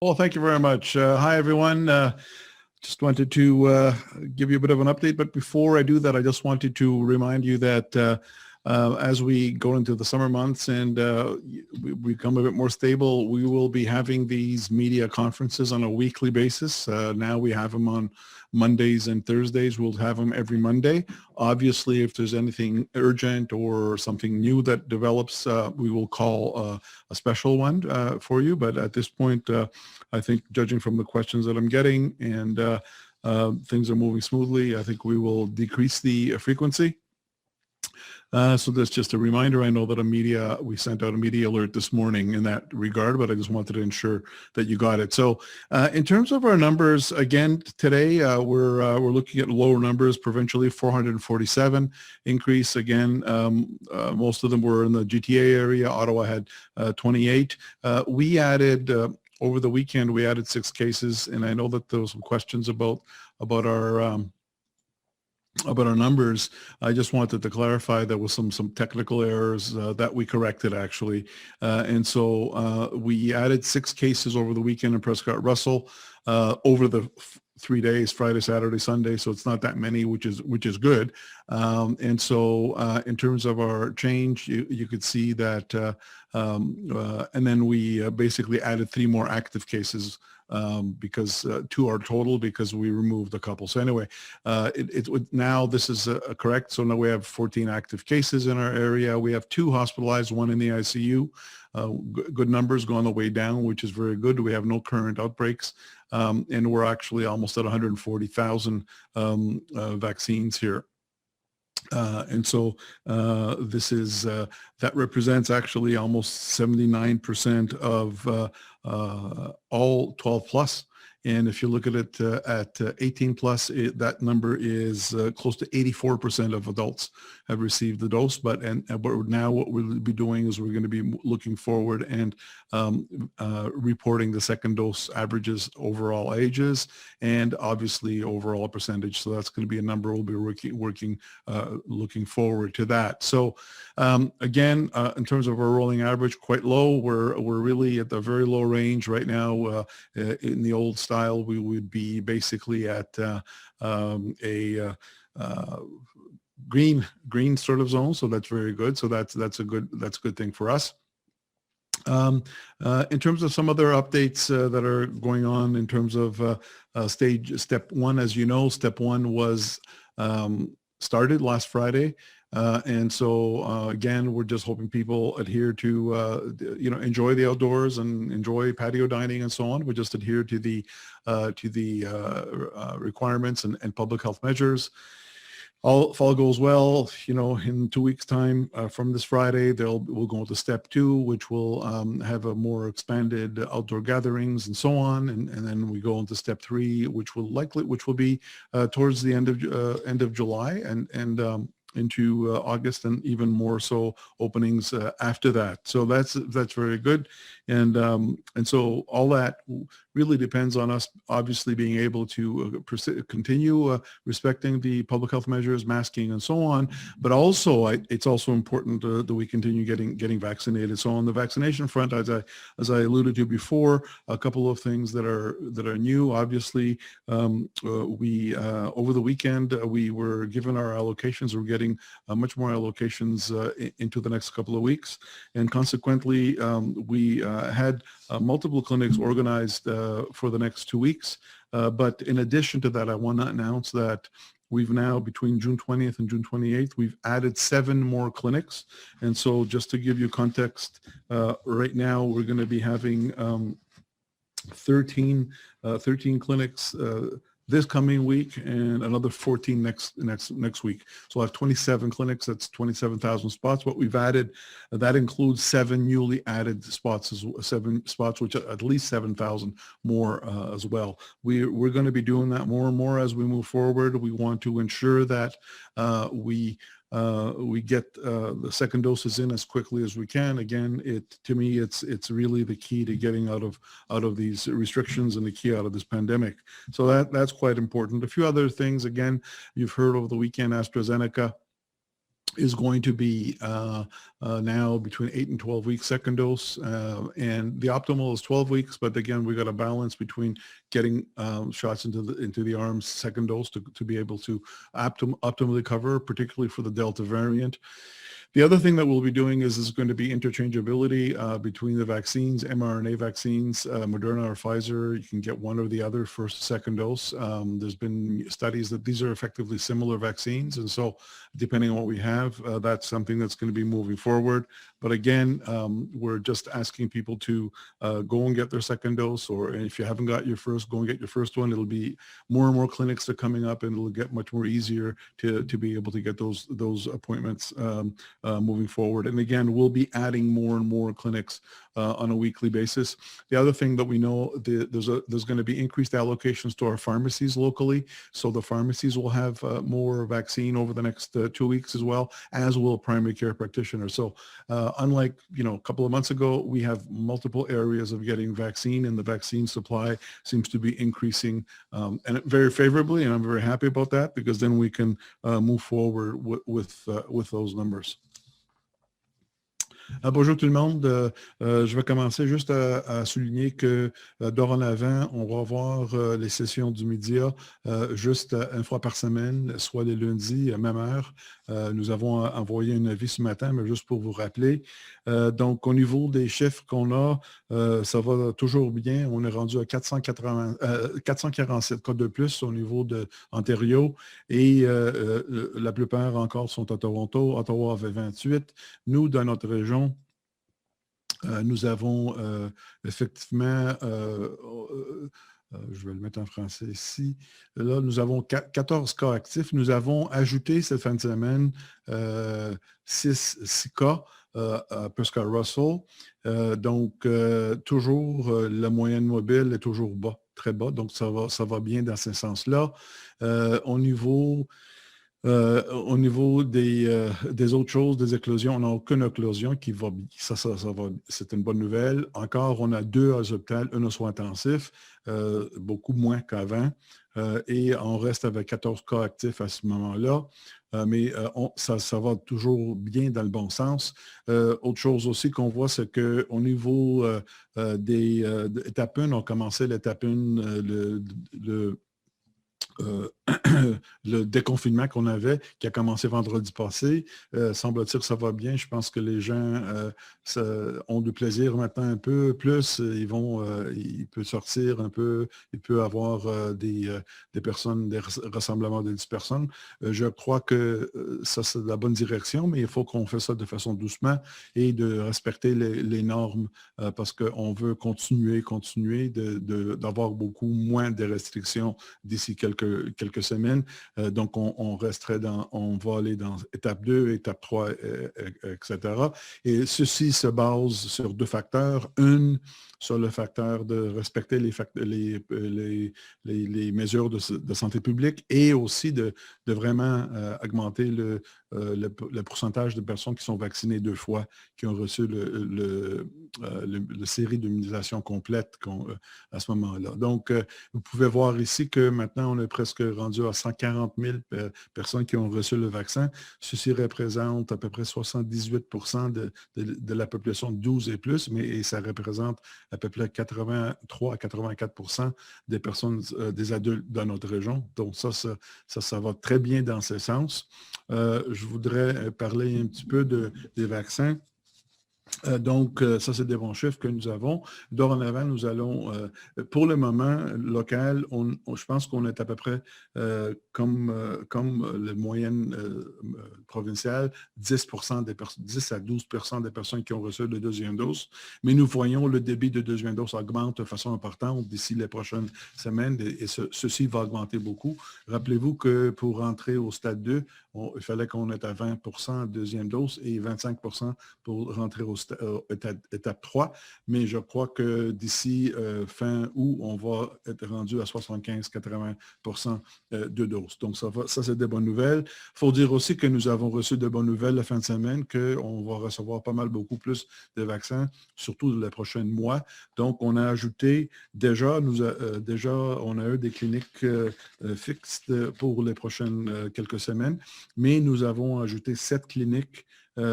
Well, thank you very much. Hi, everyone. Just wanted to give you a bit of an update, but before I do that, I just wanted to remind you that as we go into the summer months and we become a bit more stable, we will be having these media conferences on a weekly basis. Now we have them on Mondays and Thursdays. We'll have them every Monday. Obviously, if there's anything urgent or something new that develops, we will call a special one for you. But at this point, I think judging from the questions that I'm getting and things are moving smoothly, I think we will decrease the frequency. So that's just a reminder. I know that we sent out a media alert this morning in that regard, but I just wanted to ensure that you got it. So in terms of our numbers, again, today we're looking at lower numbers, provincially 447 increase. Again, most of them were in the GTA area. Ottawa had 28. We added, over the weekend, we added 6 cases, and I know that there were some questions about our numbers. I just wanted to clarify there was some technical errors that we corrected actually, and so we added 6 cases over the weekend in Prescott Russell over the 3 days, Friday, Saturday, Sunday. So it's not that many, which is good. And so in terms of our change, you could see that, and then we basically added 3 more active cases because to our total, because we removed a couple. So anyway, now this is correct. So now we have 14 active cases in our area. We have 2 hospitalized, 1 in the ICU. Good numbers going the way down, which is very good. We have no current outbreaks, and we're actually almost at 140,000 vaccines here. And so this is that represents actually almost 79% of all 12 plus. And if you look at it at 18 plus, that number is close to 84% of adults have received the dose. But now what we'll be doing is we're going to be looking forward and reporting the second dose averages, overall ages, and obviously overall percentage. So that's going to be a number we'll be looking forward to that. So again, in terms of our rolling average, quite low. We're really at the very low range right now. In the old style, we would be basically at a green sort of zone. So that's very good. So that's a good thing for us. In terms of some other updates that are going on in terms of step 1, as you know, step 1 was started last Friday. And so again, we're just hoping people adhere to, enjoy the outdoors and enjoy patio dining and so on. We just adhere to the requirements and public health measures. If all goes well, in 2 weeks' time from this Friday, we'll go into step 2, which will have a more expanded outdoor gatherings and so on, and then we go into step 3, which will be towards the end of July and into August, and even more so openings after that. So that's very good, and so all that really depends on us obviously being able to continue respecting the public health measures, masking and so on, but also it's also important that we continue getting vaccinated. So on the vaccination front, as I alluded to before, a couple of things that are new. Obviously, we over the weekend we were given our allocations. We're getting much more allocations into the next couple of weeks, and consequently we had multiple clinics organized for the next 2 weeks. But in addition to that, I want to announce that we've now, between June 20th and June 28th, we've added 7 more clinics. And so just to give you context, right now we're going to be having 13 clinics this coming week, and another 14 next week. So we'll have 27 clinics. That's 27,000 spots. What we've added, that includes 7 newly added spots, 7 spots, which are at least 7,000 more as well. We're going to be doing that more and more as we move forward. We want to ensure that we get the second doses in as quickly as we can. Again, to me, it's really the key to getting out of these restrictions and the key out of this pandemic. So that's quite important. A few other things, again, you've heard over the weekend, AstraZeneca is going to be now between 8 and 12 weeks second dose, and the optimal is 12 weeks. But again, we got a balance between getting shots into the arms second dose to be able to optimally cover, particularly for the Delta variant. The other thing that we'll be doing is going to be interchangeability between the vaccines, mRNA vaccines, Moderna or Pfizer. You can get one or the other first, second dose. There's been studies that these are effectively similar vaccines. And so depending on what we have, that's something that's going to be moving forward. But again, we're just asking people to go and get their second dose, or if you haven't got your first, go and get your first one. It'll be more and more clinics are coming up, and it'll get much more easier to be able to get those appointments moving forward. And again, we'll be adding more and more clinics on a weekly basis. The other thing that we know, there's going to be increased allocations to our pharmacies locally. So the pharmacies will have more vaccine over the next 2 weeks as well, as will primary care practitioners. So unlike, a couple of months ago, we have multiple areas of getting vaccine, and the vaccine supply seems to be increasing and very favorably. And I'm very happy about that, because then we can move forward with those numbers. Bonjour tout le monde. Je vais commencer juste à souligner que dorénavant, on va avoir les sessions du média juste une fois par semaine, soit les lundis, même heure. Nous avons envoyé un avis ce matin, mais juste pour vous rappeler. Donc, au niveau des chiffres qu'on a, ça va toujours bien. On est rendu à 447 cas de plus au niveau de Ontario, et la plupart encore sont à Toronto. Ottawa avait 28. Nous, dans notre région, nous avons effectivement, je vais le mettre en français ici, là, nous avons 14 cas actifs. Nous avons ajouté cette fin de semaine 6 cas à Prescott Russell. Donc, toujours, la moyenne mobile est toujours bas, très bas. Donc, ça va bien dans ce sens-là. Au niveau des autres choses, des éclosions, on n'a aucune éclosion qui va bien. Ça va, c'est une bonne nouvelle. Encore, on a 2 à l'hôpital, 1 aux soins intensifs, beaucoup moins qu'avant. Et on reste avec 14 cas actifs à ce moment-là. Mais ça va toujours bien dans le bon sens. Autre chose aussi qu'on voit, c'est qu'au niveau des étapes 1, on commençait l'étape 1, le déconfinement qu'on avait, qui a commencé vendredi passé. Semble-t-il que ça va bien. Je pense que les gens ont du plaisir maintenant un peu plus. Il peut sortir un peu, il peut avoir des personnes, des rassemblements de 10 personnes. Je crois que ça, c'est la bonne direction, mais il faut qu'on fasse ça de façon doucement et de respecter les normes parce qu'on veut continuer d'avoir beaucoup moins de restrictions d'ici quelques semaines. Donc, on va aller dans étape 2, étape 3, etc. Et ceci se base sur 2 facteurs. Une, sur le facteur de respecter les mesures de santé publique, et aussi de vraiment augmenter le pourcentage de personnes qui sont vaccinées 2 fois, qui ont reçu le série d'immunisation complète à ce moment-là. Donc, vous pouvez voir ici que maintenant, on est presque rendu à 140 000 personnes qui ont reçu le vaccin. Ceci représente à peu près 78% de la population 12 et plus, mais ça représente à peu près 83 à 84% des personnes, des adultes dans notre région. Donc, ça va très bien dans ce sens. Je voudrais parler un petit peu des vaccins. Donc, ça, c'est des bons chiffres que nous avons. Dorénavant, nous allons, pour le moment, local, je pense qu'on est à peu près comme la moyenne provinciale, 10 à 12% des personnes qui ont reçu la deuxième dose. Mais nous voyons le débit de deuxième dose augmente de façon importante d'ici les prochaines semaines, et ceci va augmenter beaucoup. Rappelez-vous que pour rentrer au stade 2, il fallait qu'on ait à 20% deuxième dose et 25% pour rentrer au étape 3, mais je crois que d'ici fin août, on va être rendu à 75-80% de doses. Donc, ça c'est des bonnes nouvelles. Il faut dire aussi que nous avons reçu de bonnes nouvelles la fin de semaine, qu'on va recevoir beaucoup plus de vaccins, surtout les prochains mois. Donc, on a ajouté, déjà, on a eu des cliniques fixes pour les prochaines quelques semaines, mais nous avons ajouté 7 cliniques entre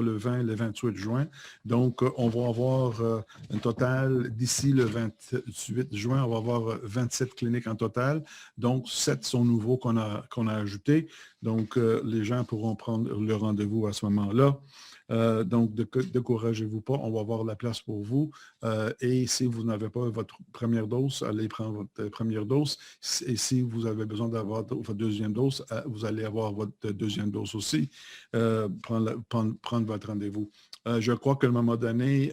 le 20 et le 28 juin. Donc, on va avoir un total, d'ici le 28 juin, on va avoir 27 cliniques en total. Donc, 7 sont nouveaux qu'on a ajoutés. Donc, les gens pourront prendre le rendez-vous à ce moment-là. Donc, découragez-vous pas, on va avoir la place pour vous. Et si vous n'avez pas votre première dose, allez prendre votre première dose. Et si vous avez besoin d'avoir votre deuxième dose, vous allez avoir votre deuxième dose aussi. Prendre votre rendez-vous. Je crois qu'à un moment donné,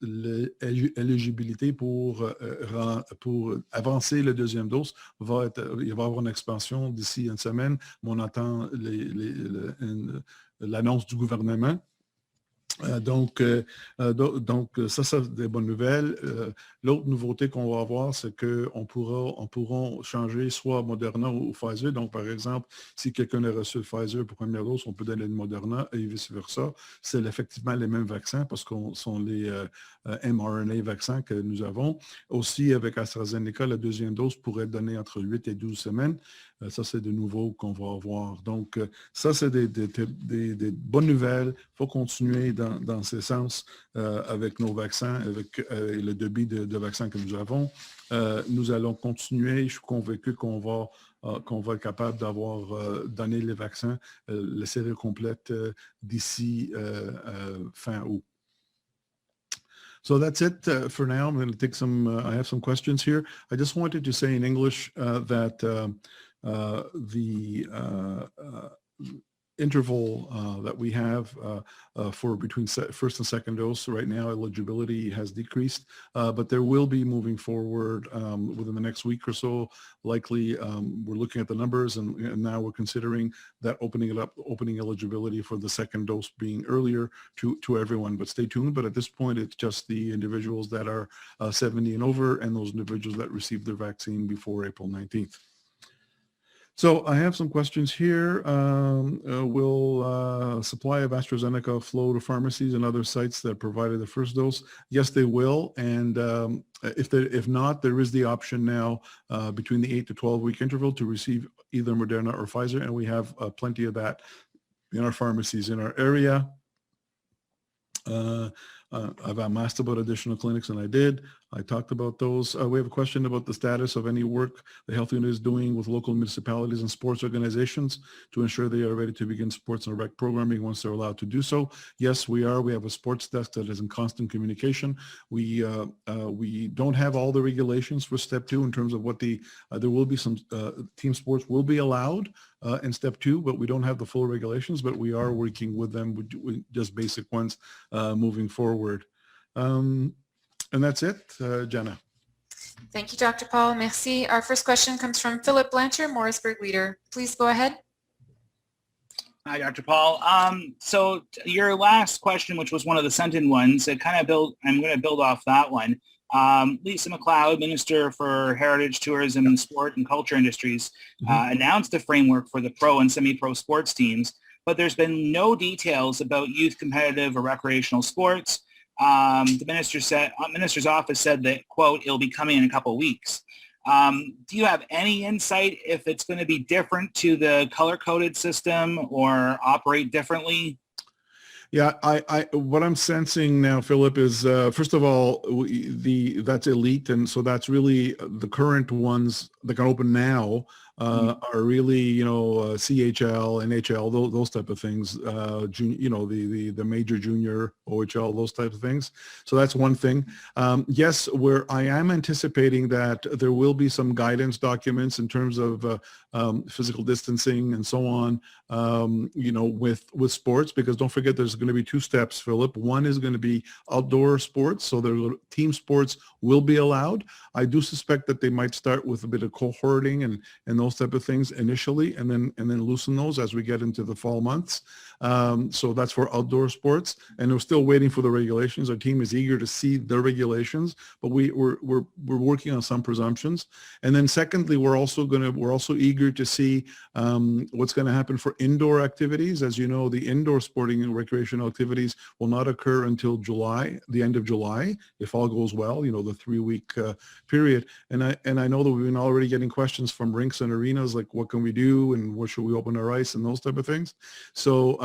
l'éligibilité pour avancer la deuxième dose il va y avoir une expansion d'ici une semaine, mais on attend l'annonce du gouvernement. Donc, ça, c'est des bonnes nouvelles. L'autre nouveauté qu'on va avoir, c'est qu'on pourra changer soit Moderna ou Pfizer. Donc, par exemple, si quelqu'un a reçu Pfizer pour première dose, on peut donner le Moderna et vice-versa. C'est effectivement les mêmes vaccins parce qu'on sont les mRNA vaccins que nous avons. Aussi, avec AstraZeneca, la deuxième dose pourrait être donnée entre 8 et 12 semaines. Ça, c'est de nouveau qu'on va avoir. Donc, ça, c'est des bonnes nouvelles. Il faut continuer dans ce sens avec nos vaccins, avec le débit de vaccins que nous avons. Nous allons continuer. Je suis convaincu qu'on va être capable d'avoir donné les vaccins, la série complète d'ici fin août. So that's it for now. I'm going to take I have some questions here. I just wanted to say in English that the interval that we have for between first and second dose right now, eligibility has decreased, but there will be moving forward within the next week or so. Likely, we're looking at the numbers, and now we're considering that opening eligibility for the second dose being earlier to everyone. But stay tuned. But at this point, it's just the individuals that are 70 and over, and those individuals that received their vaccine before April 19th. So I have some questions here. Will supply of AstraZeneca flow to pharmacies and other sites that provided the first dose? Yes, they will. And if not, there is the option now between the 8 to 12-week interval to receive either Moderna or Pfizer. And we have plenty of that in our pharmacies in our area. I've asked about additional clinics, and I did. I talked about those. We have a question about the status of any work the health unit is doing with local municipalities and sports organizations to ensure they are ready to begin sports and rec programming once they're allowed to do so. Yes, we are. We have a sports desk that is in constant communication. We don't have all the regulations for step 2 in terms of what there will be some team sports will be allowed in step 2, but we don't have the full regulations, but we are working with them with just basic ones moving forward. And that's it, Jenna. Thank you, Dr. Paul. Merci. Our first question comes from Philip Blanchard, Morrisburg Leader. Please go ahead. Hi, Dr. Paul. So your last question, which was one of the sent-in ones, I'm going to build off that one. Lisa McLeod, Minister for Heritage, Tourism, Sport and Culture Industries, announced a framework for the pro and semi-pro sports teams, but there's been no details about youth competitive or recreational sports. The minister's office said that, quote, it'll be coming in a couple of weeks. Do you have any insight if it's going to be different to the color-coded system or operate differently? Yeah, what I'm sensing now, Philip, is first of all, that's elite, and so that's really the current ones that can open now are really, CHL, NHL, those type of things, the major junior OHL, those type of things. So that's one thing. Yes, I am anticipating that there will be some guidance documents in terms of physical distancing and so on, with sports, because don't forget there's going to be 2 steps, Philip. One is going to be outdoor sports, so the team sports will be allowed. I do suspect that they might start with a bit of cohorting and those type of things initially, and then loosen those as we get into the fall months. So that's for outdoor sports, and we're still waiting for the regulations. Our team is eager to see the regulations, but we're working on some presumptions. And then secondly, we're also eager to see what's going to happen for indoor activities. As you know, the indoor sporting and recreational activities will not occur until July, the end of July, if all goes well, the 3-week period. And I know that we've been already getting questions from rinks and arenas, like what can we do and what should we open our ice and those type of things. So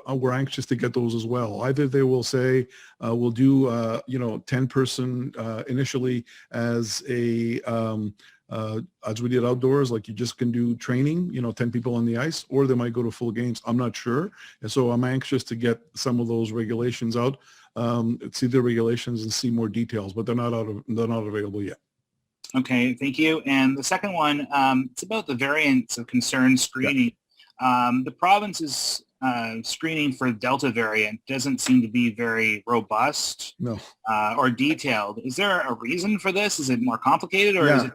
we're anxious to get those as well. Either they will say we'll do 10-person initially as we did outdoors, like you just can do training, 10 people on the ice, or they might go to full games. I'm not sure. And so I'm anxious to get some of those regulations out, see the regulations and see more details, but they're not available yet. Okay, thank you. And the second one, it's about the variants of concern screening. Yeah. The province's screening for Delta variant doesn't seem to be very robust. No. Or detailed. Is there a reason for this? Is it more complicated, or is it?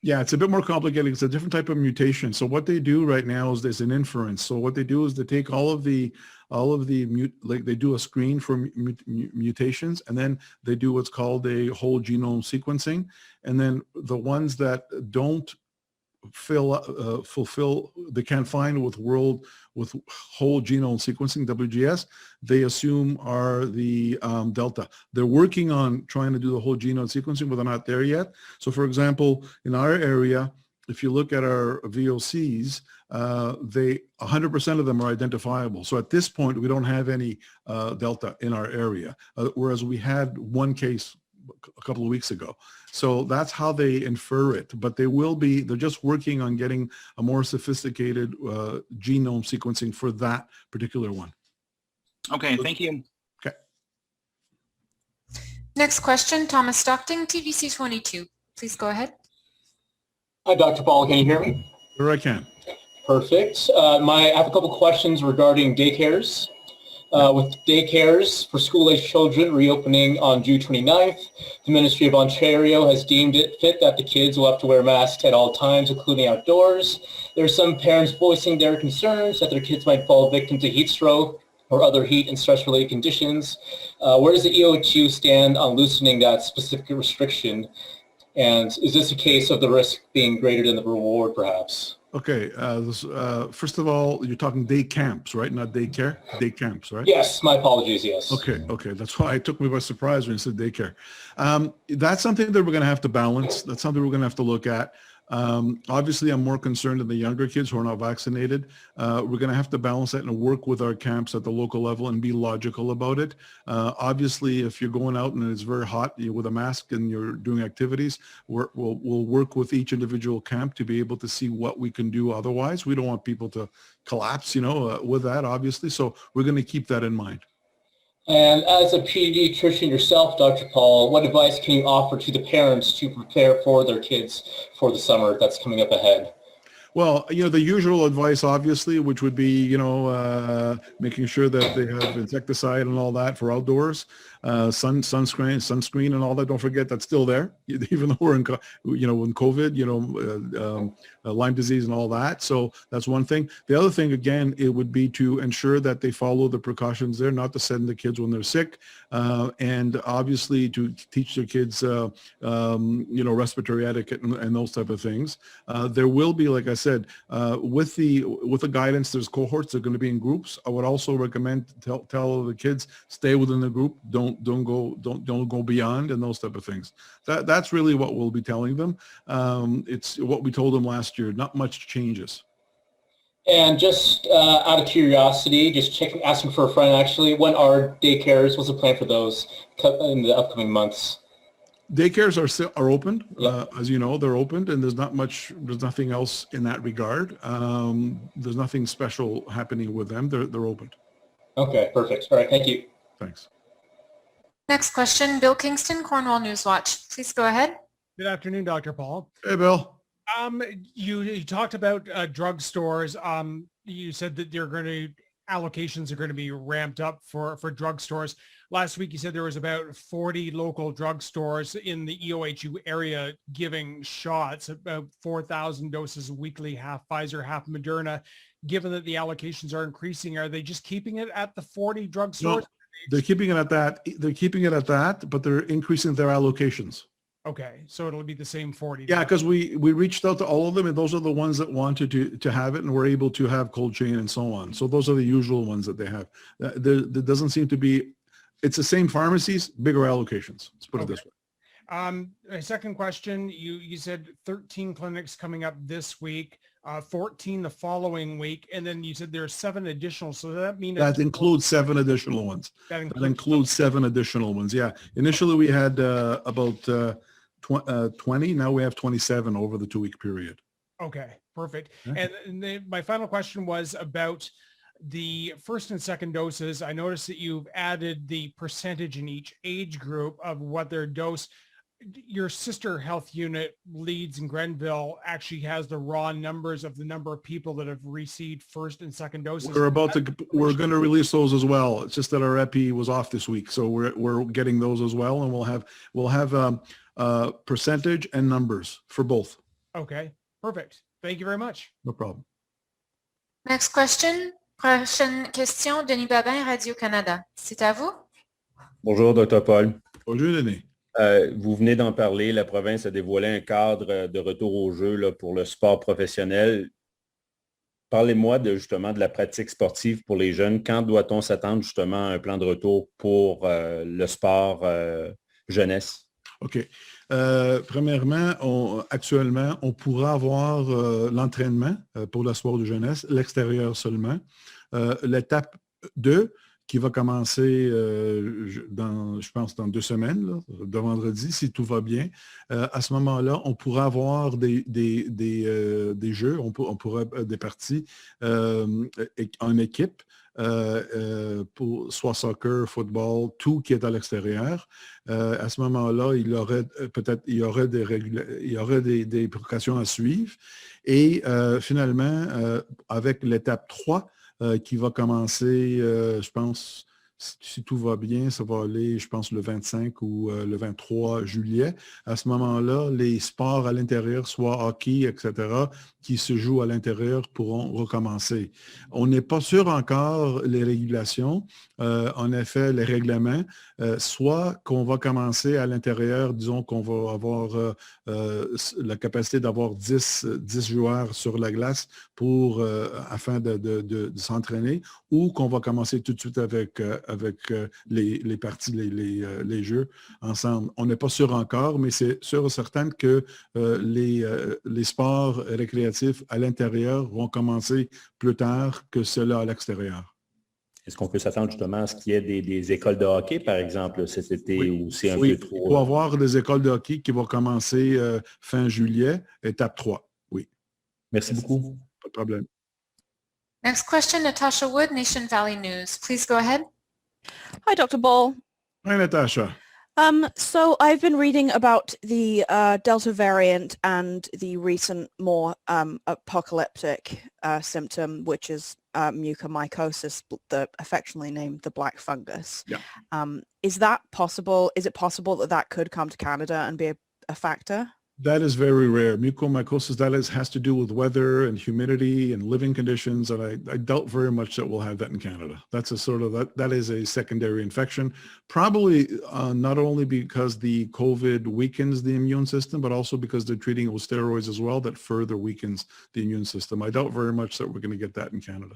Yeah, it's a bit more complicated. It's a different type of mutation. So what they do right now is there's an inference. So what they do is they take they do a screen for mutations, and then they do what's called a whole genome sequencing. And then the ones that don't fulfill, they can't find with whole genome sequencing, WGS, they assume are the Delta. They're working on trying to do the whole genome sequencing, but they're not there yet. So for example, in our area, if you look at our VOCs, 100% of them are identifiable. So at this point, we don't have any Delta in our area, whereas we had one case a couple of weeks ago. So that's how they infer it, but they're just working on getting a more sophisticated genome sequencing for that particular one. Okay, thank you. Okay. Next question, Thomas Stockton, TVC 22. Please go ahead. Hi, Dr. Paul. Can you hear me? Sure I can. Perfect. I have a couple questions regarding daycares. With daycares for school-aged children reopening on June 29th, the Ministry of Ontario has deemed it fit that the kids will have to wear masks at all times, including outdoors. There are some parents voicing their concerns that their kids might fall victim to heat stroke or other heat and stress-related conditions. Where does the EOHU stand on loosening that specific restriction? And is this a case of the risk being greater than the reward, perhaps? Okay. First of all, you're talking day camps, right? Not daycare? Day camps, right? Yes. My apologies. Yes. Okay. That's why it took me by surprise when you said daycare. That's something that we're going to have to balance. That's something we're going to have to look at. Obviously, I'm more concerned in the younger kids who are not vaccinated. We're going to have to balance that and work with our camps at the local level and be logical about it. Obviously, if you're going out and it's very hot with a mask and you're doing activities, we'll work with each individual camp to be able to see what we can do. Otherwise, we don't want people to collapse, with that, obviously. So we're going to keep that in mind. And as a pediatrician yourself, Dr. Paul, what advice can you offer to the parents to prepare for their kids for the summer that's coming up ahead? Well, the usual advice, obviously, which would be, making sure that they have insecticide and all that for outdoors, sunscreen and all that. Don't forget that's still there, even though we're in COVID, Lyme disease and all that. So that's one thing. The other thing, again, it would be to ensure that they follow the precautions there, not to send the kids when they're sick, and obviously to teach their kids, respiratory etiquette and those type of things. There will be, like I said, with the guidance, there's cohorts that are going to be in groups. I would also recommend tell the kids stay within the group, don't go beyond, and those type of things. That's really what we'll be telling them. It's what we told them last year. Not much changes. And just out of curiosity, asking for a friend actually, when are daycares? What's the plan for those in the upcoming months? Daycares are opened, Yep. as you know, they're opened, and there's nothing else in that regard. There's nothing special happening with them. They're opened. Okay, perfect. All right, thank you. Thanks. Next question, Bill Kingston, Cornwall Newswatch. Please go ahead. Good afternoon, Dr. Paul. Hey, Bill. You talked about drugstores. You said that allocations are going to be ramped up for drugstores. Last week, you said there was about 40 local drugstores in the EOHU area giving shots, about 4,000 doses weekly, half Pfizer, half Moderna. given that the allocations are increasing, are they just keeping it at the 40 drugstores? No, they're keeping it at that. They're keeping it at that, but they're increasing their allocations. Okay, so it'll be the same 40. Yeah, because we reached out to all of them, and those are the ones that wanted to have it, and we're able to have cold chain and so on. So those are the usual ones that they have. There doesn't seem to be. It's the same pharmacies, bigger allocations. Let's put it this way. My second question, you said 13 clinics coming up this week, 14 the following week, and then you said there are 7 additional. So does that mean That includes 7 additional ones. That includes 7 additional ones. Yeah. Initially, we had about 20. Now we have 27 over the 2-week period. Okay, perfect. Yeah. And my final question was about the first and second doses. I noticed that you've added the percentage in each age group of what their dose. Your sister health unit, Leeds in Grenville, actually has the raw numbers of the number of people that have received first and second doses. We're going to release those as well. It's just that our epi was off this week, so we're getting those as well, and we'll have percentage and numbers for both. Okay, perfect. Thank you very much. No problem. Next question. Prochaine question, Denis Babin, Radio-Canada. C'est à vous. Bonjour, Dr. Paul. Bonjour, Denis. Vous venez d'en parler, la province a dévoilé un cadre de retour au jeu là, pour le sport professionnel. Parlez-moi justement de la pratique sportive pour les jeunes. Quand doit-on s'attendre justement à un plan de retour pour le sport jeunesse? OK. Premièrement, actuellement, on pourra avoir l'entraînement pour le sport de jeunesse, l'extérieur seulement. L'étape 2, qui va commencer, je pense, dans 2 semaines, là, de vendredi, si tout va bien. À ce moment-là, on pourra avoir des jeux, on pourra des parties en équipe, pour soit soccer, football, tout qui est à l'extérieur. À ce moment-là, il y aurait des précautions à suivre. Et finalement, avec l'étape 3, qui va commencer, je pense, si tout va bien, ça va aller, je pense, le 25 ou le 23 juillet. À ce moment-là, les sports à l'intérieur, soit hockey, etc., qui se jouent à l'intérieur pourront recommencer. On n'est pas sûr encore les régulations, en effet, les règlements, soit qu'on va commencer à l'intérieur, disons qu'on va avoir la capacité d'avoir 10 joueurs sur la glace afin de s'entraîner, ou qu'on va commencer tout de suite avec les parties, les jeux ensemble. On n'est pas sûr encore, mais c'est sûr et certain que les sports récréatifs à l'intérieur vont commencer plus tard que ceux-là à l'extérieur. Est-ce qu'on peut s'attendre justement à ce qu'il y ait des écoles de hockey, par exemple, cet été, ou c'est un peu trop? Il faut avoir des écoles de hockey qui vont commencer fin juillet, étape 3. Oui. Merci beaucoup. Pas de problème. Next question, Natasha Wood, Nation Valley News. Please go ahead. Hi, Dr. Ball. Hi, Natasha. So I've been reading about the Delta variant and the recent more apocalyptic symptom, which is mucormycosis, affectionately named the black fungus. Yeah. Is that possible? Is it possible that could come to Canada and be a factor? That is very rare. Mucormycosis, has to do with weather and humidity and living conditions, and I doubt very much that we'll have that in Canada. That's that is a secondary infection, probably not only because the COVID weakens the immune system, but also because they're treating it with steroids as well, that further weakens the immune system. I doubt very much that we're going to get that in Canada.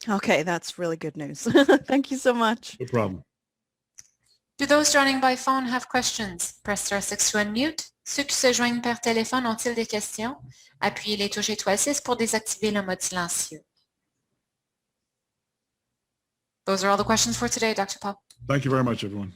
Okay, that's really good news. Thank you so much. No problem. Do those joining by phone have questions? Press star 6 to unmute. Ceux qui se joignent par téléphone ont-ils des questions? Appuyez les touches étoile 6 pour désactiver le mode silencieux. Those are all the questions for today, Dr. Paul. Thank you very much, everyone.